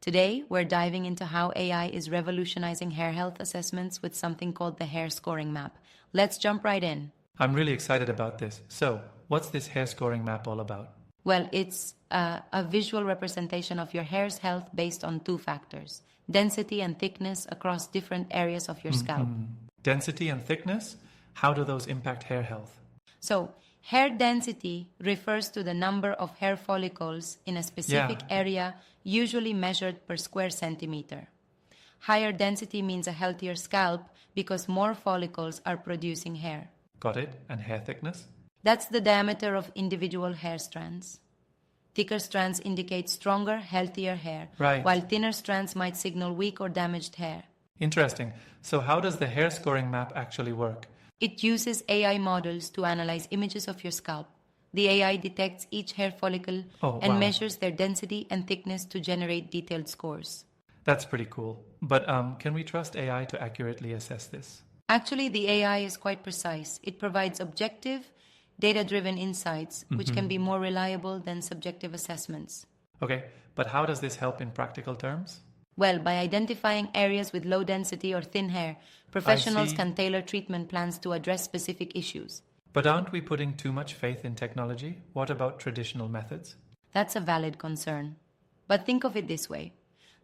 Today, we're diving into how AI is revolutionizing hair health assessments with something called the hair scoring map. Let's jump right in. I'm really excited about this. So, what's this hair scoring map all about? Well, it's a visual representation of your hair's health based on two factors: density and thickness across different areas of your scalp. Density and thickness? How do those impact hair health? So, hair density refers to the number of hair follicles in a specific area, usually measured per square centimeter. Higher density means a healthier scalp because more follicles are producing hair. Got it. And hair thickness? That's the diameter of individual hair strands. Thicker strands indicate stronger, healthier hair, Right. while thinner strands might signal weak or damaged hair. Interesting. So, how does the hair scoring map actually work? It uses AI models to analyze images of your scalp. The AI detects each hair follicle and measures their density and thickness to generate detailed scores. That's pretty cool. But can we trust AI to accurately assess this? Actually, the AI is quite precise. It provides objective, data-driven insights, which can be more reliable than subjective assessments. Okay, but how does this help in practical terms? Well, by identifying areas with low density or thin hair, professionals can tailor treatment plans to address specific issues. But aren't we putting too much faith in technology? What about traditional methods? That's a valid concern. But think of it this way.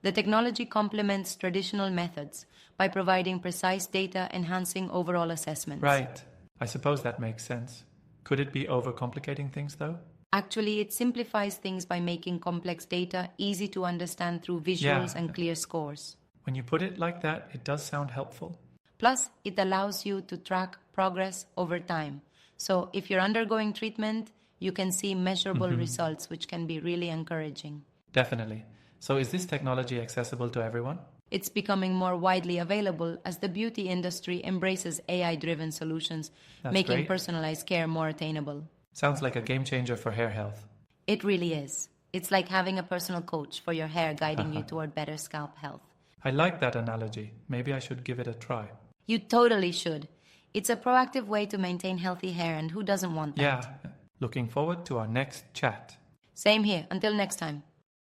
The technology complements traditional methods by providing precise data, enhancing overall assessments. Right. I suppose that makes sense. Could it be overcomplicating things, though? Actually, it simplifies things by making complex data easy to understand through visuals and clear scores. When you put it like that, it does sound helpful. Plus, it allows you to track progress over time. So if you're undergoing treatment, you can see measurable results, which can be really encouraging. Definitely. So is this technology accessible to everyone? It's becoming more widely available as the beauty industry embraces AI-driven solutions, making personalized care more attainable. Sounds like a game changer for hair health. It really is. It's like having a personal coach for your hair guiding you toward better scalp health. I like that analogy. Maybe I should give it a try. You totally should. It's a proactive way to maintain healthy hair, and who doesn't want that? Yeah. Looking forward to our next chat. Same here. Until next time.